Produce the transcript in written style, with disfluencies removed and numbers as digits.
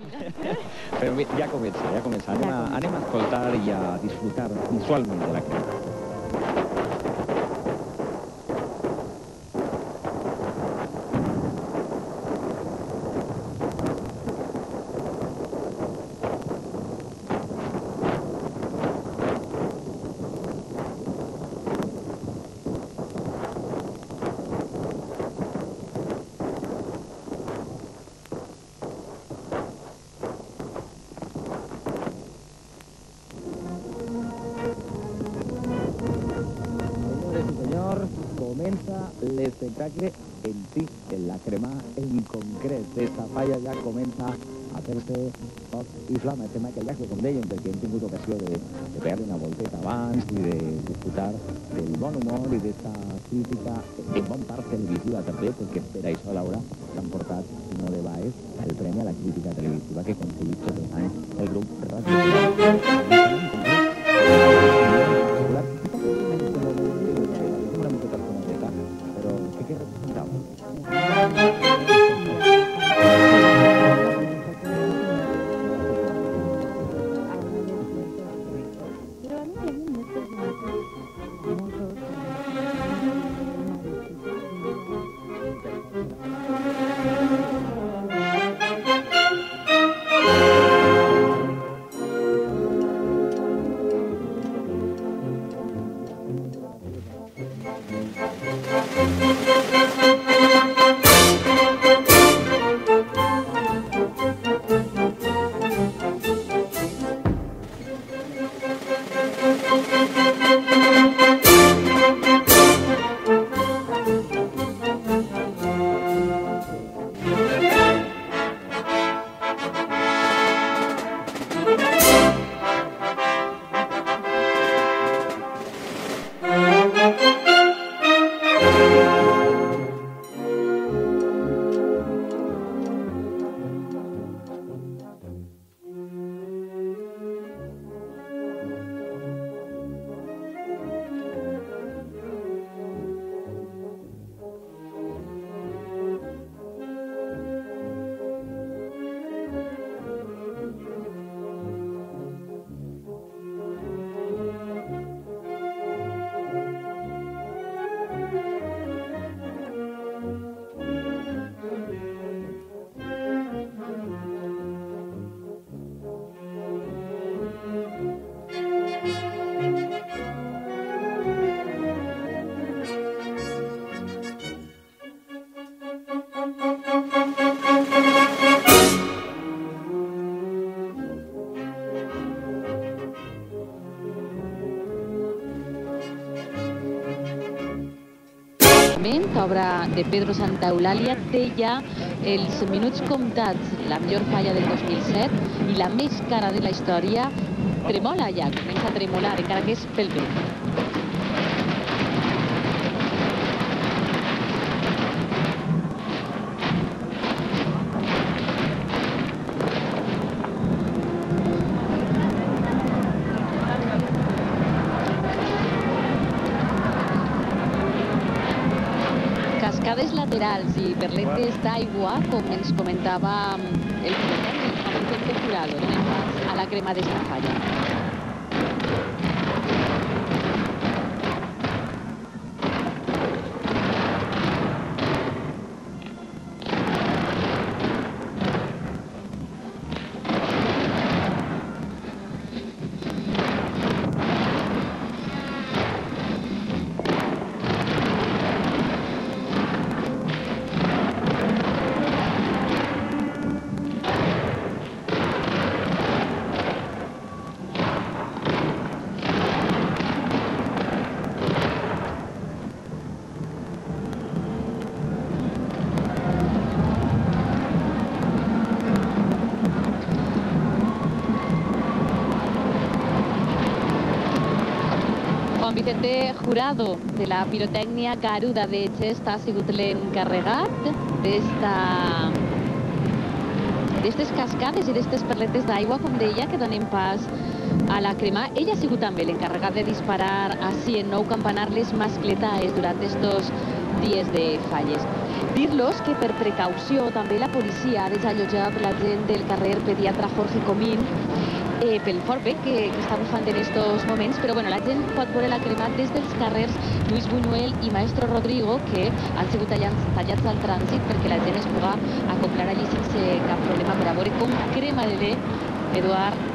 Però ja comença, ja comença. Anem a escoltar i a disfrutar visualment de la crema. Comença l'espectacle en si, en la crema en concret. Esta falla ja comença a fer-se foc i flama. Estem a Callac, com dèiem, perquè hem tingut ocasió de pegar una volteta abans i de disfrutar del bon humor i d'esta crítica en bon part televisiva també, perquè per això, Laura, s'han portat, si no de baix, el premi a la crítica televisiva que aconseguit tot l'any el grup Ràdio. Obra de Pedro Santa Eulàlia té ja els minuts comptats, la millor falla del 2007 i la més cara de la història. Tremola ja, comença a tremolar, encara que és pel vent. Cascades laterals i perletes d'aigua, com ens comentava el Vicente Jurado, donem pas a la crema d'esta falla. Juan Vicente Jurado, de la pirotècnia Garuda de Xest, ha sigut l'encarregat d'estes cascades i d'estes perletes d'aigua, com deia, que donen pas a la crema. Ell ha sigut també l'encarregat de disparar així en 9 campanar les mascletaes durant estos dies de falles. Dir-los que per precaució també la policia ha desallotjat la gent del carrer Pediatra Jorge Comín pel fort vent que està bufant en estos moments, però bueno, la gent pot veure la crema des dels carrers Lluís Buñuel i Maestro Rodrigo, que han sigut tallats al trànsit perquè la gent es puga acoplar allí sense cap problema per a veure com crema de bé Eduard